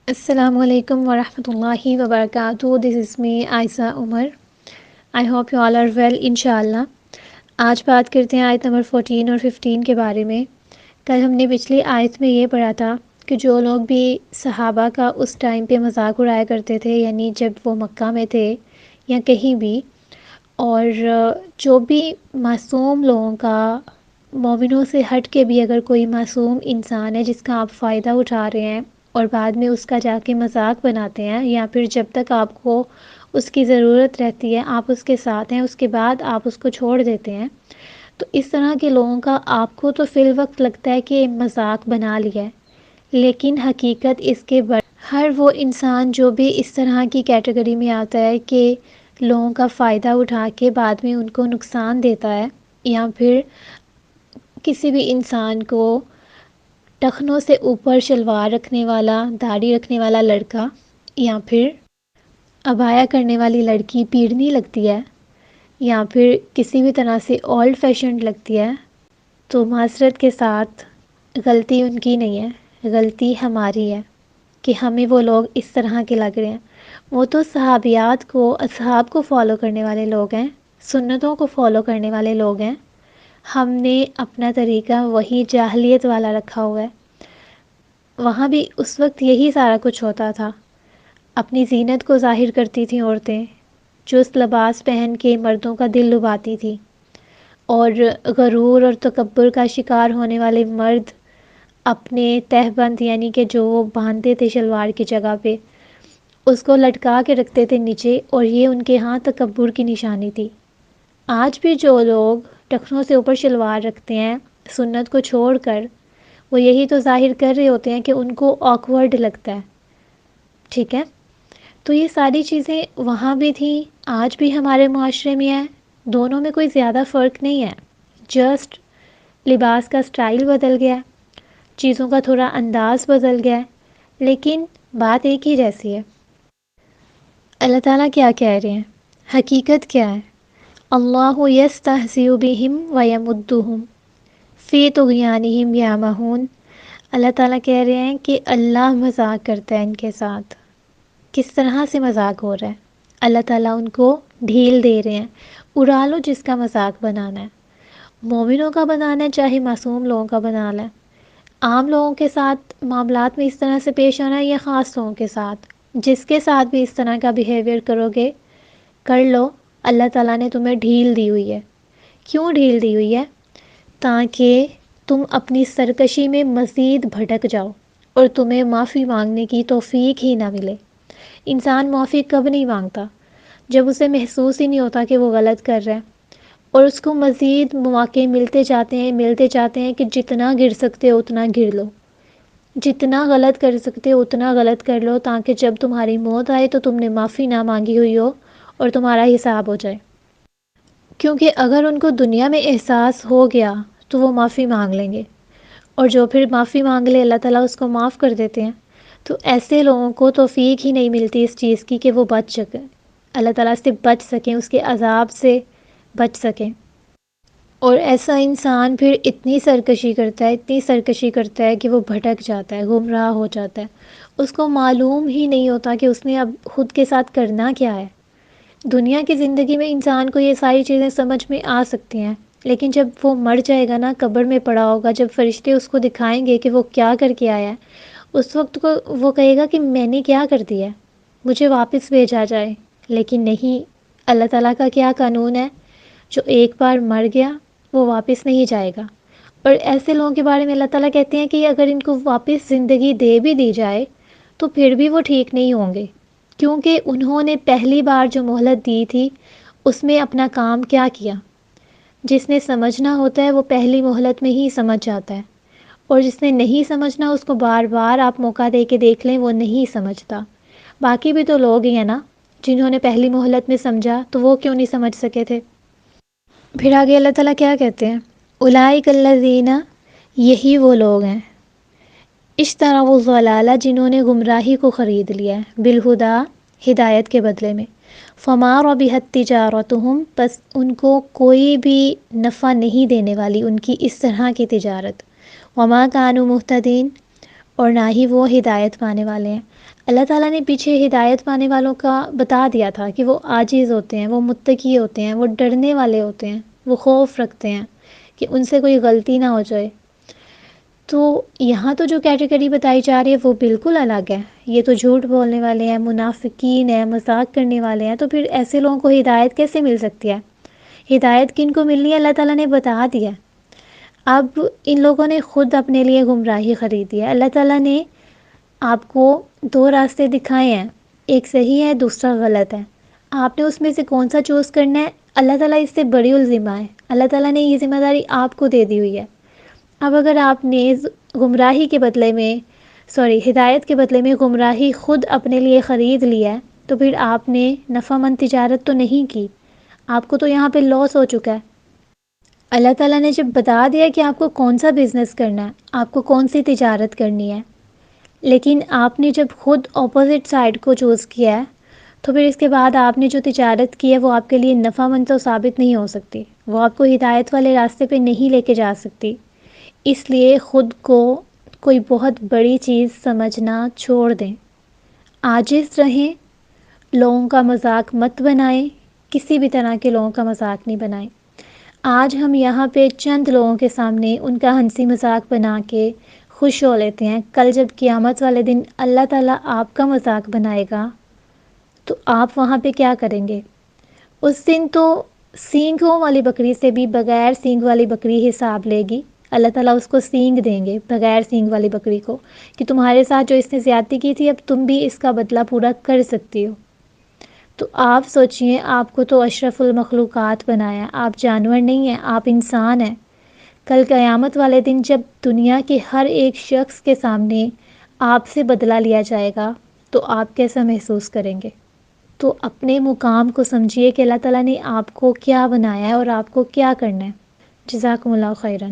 السلام علیکم ورحمۃ اللہ وبرکاتہ. This is me Ayesha Omar. I hope you all are well انشاءاللہ. آج بات کرتے ہیں آیت نمبر 14 اور 15 کے بارے میں. کل ہم نے پچھلی آیت میں یہ پڑھا تھا کہ جو لوگ بھی صحابہ کا اس ٹائم پہ مذاق اڑایا کرتے تھے، یعنی جب وہ مکہ میں تھے یا کہیں بھی، اور جو بھی معصوم لوگوں کا، مومنوں سے ہٹ کے بھی اگر کوئی معصوم انسان ہے جس کا آپ فائدہ اٹھا رہے ہیں اور بعد میں اس کا جا کے مذاق بناتے ہیں، یا پھر جب تک آپ کو اس کی ضرورت رہتی ہے آپ اس کے ساتھ ہیں، اس کے بعد آپ اس کو چھوڑ دیتے ہیں، تو اس طرح کے لوگوں کا آپ کو تو فی الوقت لگتا ہے کہ مذاق بنا لیا ہے، لیکن حقیقت اس کے ہر وہ انسان جو بھی اس طرح کی کیٹیگری میں آتا ہے کہ لوگوں کا فائدہ اٹھا کے بعد میں ان کو نقصان دیتا ہے، یا پھر کسی بھی انسان کو ٹخنوں سے اوپر شلوار رکھنے والا، داڑھی رکھنے والا لڑکا، یا پھر عبایا کرنے والی لڑکی پیڑنی لگتی ہے، یا پھر کسی بھی طرح سے اولڈ فیشنڈ لگتی ہے، تو معذرت کے ساتھ غلطی ان کی نہیں ہے، غلطی ہماری ہے کہ ہمیں وہ لوگ اس طرح کے لگ رہے ہیں. وہ تو صحابیات کو، اصحاب کو فالو کرنے والے لوگ ہیں، سنتوں کو فالو کرنے والے لوگ ہیں. ہم نے اپنا طریقہ وہی جاہلیت والا رکھا ہوا ہے. وہاں بھی اس وقت یہی سارا کچھ ہوتا تھا. اپنی زینت کو ظاہر کرتی تھیں عورتیں، چست لباس پہن کے مردوں کا دل لبھاتی تھی، اور غرور اور تکبر کا شکار ہونے والے مرد اپنے تہبند، یعنی کہ جو وہ باندھتے تھے شلوار کی جگہ پہ، اس کو لٹکا کے رکھتے تھے نیچے، اور یہ ان کے ہاں تکبر کی نشانی تھی. آج بھی جو لوگ ٹخنوں سے اوپر شلوار رکھتے ہیں سنت کو چھوڑ کر، وہ یہی تو ظاہر کر رہے ہوتے ہیں کہ ان کو آکورڈ لگتا ہے. ٹھیک ہے، تو یہ ساری چیزیں وہاں بھی تھیں، آج بھی ہمارے معاشرے میں ہیں. دونوں میں کوئی زیادہ فرق نہیں ہے، جسٹ لباس کا سٹائل بدل گیا، چیزوں کا تھوڑا انداز بدل گیا ہے، لیکن بات ایک ہی جیسی ہے. اللہ تعالیٰ کیا کہہ رہے ہیں؟ حقیقت کیا ہے؟ اللہ یستہزئ بہم ویمدہم فی طغیانہم یعمہون. اللہ تعالیٰ کہہ رہے ہیں کہ اللہ مذاق کرتا ہے ان کے ساتھ. کس طرح سے مذاق ہو رہا ہے؟ اللہ تعالیٰ ان کو ڈھیل دے رہے ہیں. اڑا لو جس کا مذاق بنانا ہے، مومنوں کا بنانا ہے چاہے معصوم لوگوں کا بنا لیں. عام لوگوں کے ساتھ معاملات میں اس طرح سے پیش آنا ہے یا خاص لوگوں کے ساتھ؟ جس کے ساتھ بھی اس طرح کا بیہیویئر کرو گے کر لو، اللہ تعالیٰ نے تمہیں ڈھیل دی ہوئی ہے. کیوں ڈھیل دی ہوئی ہے؟ تاکہ تم اپنی سرکشی میں مزید بھٹک جاؤ اور تمہیں معافی مانگنے کی توفیق ہی نہ ملے. انسان معافی کب نہیں مانگتا؟ جب اسے محسوس ہی نہیں ہوتا کہ وہ غلط کر رہا ہے، اور اس کو مزید مواقع ملتے جاتے ہیں کہ جتنا گر سکتے ہو اتنا گر لو، جتنا غلط کر سکتے ہو اتنا غلط کر لو، تاکہ جب تمہاری موت آئے تو تم نے معافی نہ مانگی ہوئی ہو اور تمہارا حساب ہو جائے. کیونکہ اگر ان کو دنیا میں احساس ہو گیا تو وہ معافی مانگ لیں گے، اور جو پھر معافی مانگ لے اللہ تعالیٰ اس کو معاف کر دیتے ہیں. تو ایسے لوگوں کو توفیق ہی نہیں ملتی اس چیز کی کہ وہ بچ سکیں، اللہ تعالیٰ سے بچ سکیں، اس کے عذاب سے بچ سکیں. اور ایسا انسان پھر اتنی سرکشی کرتا ہے کہ وہ بھٹک جاتا ہے، گمراہ ہو جاتا ہے. اس کو معلوم ہی نہیں ہوتا کہ اس نے اب خود کے ساتھ کرنا کیا ہے. دنیا کی زندگی میں انسان کو یہ ساری چیزیں سمجھ میں آ سکتی ہیں، لیکن جب وہ مر جائے گا نا، قبر میں پڑا ہوگا، جب فرشتے اس کو دکھائیں گے کہ وہ کیا کر کے آیا ہے، اس وقت کو وہ کہے گا کہ میں نے کیا کر دیا ہے، مجھے واپس بھیجا جائے. لیکن نہیں، اللہ تعالیٰ کا کیا قانون ہے؟ جو ایک بار مر گیا وہ واپس نہیں جائے گا. اور ایسے لوگوں کے بارے میں اللہ تعالیٰ کہتے ہیں کہ اگر ان کو واپس زندگی دے بھی دی جائے تو پھر بھی وہ ٹھیک نہیں ہوں گے، کیونکہ انہوں نے پہلی بار جو مہلت دی تھی اس میں اپنا کام کیا کیا. جس نے سمجھنا ہوتا ہے وہ پہلی مہلت میں ہی سمجھ جاتا ہے، اور جس نے نہیں سمجھنا اس کو بار بار آپ موقع دے کے دیکھ لیں، وہ نہیں سمجھتا. باقی بھی تو لوگ ہی ہیں نا جنہوں نے پہلی مہلت میں سمجھا، تو وہ کیوں نہیں سمجھ سکے تھے؟ پھر آگے اللہ تعالیٰ کیا کہتے ہیں؟ اولئک الذین، یہی وہ لوگ ہیں، اشتروا الضلالہ، جنہوں نے گمراہی کو خرید لیا ہے، بالہدیٰ، ہدایت کے بدلے میں. فما ربحت تجارتہم، پس ان کو کوئی بھی نفع نہیں دینے والی ان کی اس طرح کی تجارت. وما کانوا مہتدین، اور نہ ہی وہ ہدایت پانے والے ہیں. اللہ تعالیٰ نے پیچھے ہدایت پانے والوں کا بتا دیا تھا کہ وہ عاجز ہوتے ہیں، وہ متقی ہوتے ہیں، وہ ڈرنے والے ہوتے ہیں، وہ خوف رکھتے ہیں کہ ان سے کوئی غلطی نہ ہو جائے۔ تو یہاں تو جو کیٹیگری بتائی جا رہی ہے وہ بالکل الگ ہے۔ یہ تو جھوٹ بولنے والے ہیں، منافقین ہیں، مذاق کرنے والے ہیں، تو پھر ایسے لوگوں کو ہدایت کیسے مل سکتی ہے؟ ہدایت کن کو ملنی ہے؟ اللہ تعالیٰ نے بتا دیا۔ اب ان لوگوں نے خود اپنے لیے گمراہی خریدی ہے۔ اللہ تعالیٰ نے آپ کو دو راستے دکھائے ہیں، ایک صحیح ہے، دوسرا غلط ہے۔ آپ نے اس میں سے کون سا چوز کرنا ہے؟ اللہ تعالیٰ اس سے بڑی الذمہ ہے۔ اللہ تعالیٰ نے یہ ذمہ داری آپ کو دے دی ہوئی ہے۔ اب اگر آپ نے گمراہی کے بدلے میں ہدایت کے بدلے میں گمراہی خود اپنے لیے خرید لیا ہے، تو پھر آپ نے نفع مند تجارت تو نہیں کی، آپ کو تو یہاں پہ لاس ہو چکا ہے۔ اللہ تعالیٰ نے جب بتا دیا کہ آپ کو کون سا بزنس کرنا ہے، آپ کو کون سی تجارت کرنی ہے، لیکن آپ نے جب خود اپوزٹ سائڈ کو چوز کیا ہے، تو پھر اس کے بعد آپ نے جو تجارت کی ہے وہ آپ کے لیے نفع مند تو ثابت نہیں ہو سکتی، وہ آپ کو ہدایت والے راستے پہ نہیں لے کے جا سکتی۔ اس لیے خود کو کوئی بہت بڑی چیز سمجھنا چھوڑ دیں، عاجز رہیں، لوگوں کا مذاق مت بنائیں، کسی بھی طرح کے لوگوں کا مذاق نہیں بنائیں۔ آج ہم یہاں پہ چند لوگوں کے سامنے ان کا ہنسی مذاق بنا کے خوش ہو لیتے ہیں، کل جب قیامت والے دن اللہ تعالیٰ آپ کا مذاق بنائے گا تو آپ وہاں پہ کیا کریں گے؟ اس دن تو سینگوں والی بکری سے بھی بغیر سینگ والی بکری حساب لے گی۔ اللہ تعالیٰ اس کو سینگ دیں گے بغیر سینگ والی بکری کو، کہ تمہارے ساتھ جو اس نے زیادتی کی تھی اب تم بھی اس کا بدلہ پورا کر سکتی ہو۔ تو آپ سوچئے، آپ کو تو اشرف المخلوقات بنایا، آپ جانور نہیں ہیں، آپ انسان ہیں۔ کل قیامت والے دن جب دنیا کے ہر ایک شخص کے سامنے آپ سے بدلہ لیا جائے گا تو آپ کیسا محسوس کریں گے؟ تو اپنے مقام کو سمجھیے کہ اللہ تعالیٰ نے آپ کو کیا بنایا ہے اور آپ کو کیا کرنا ہے۔ جزاکم اللہ خیراً۔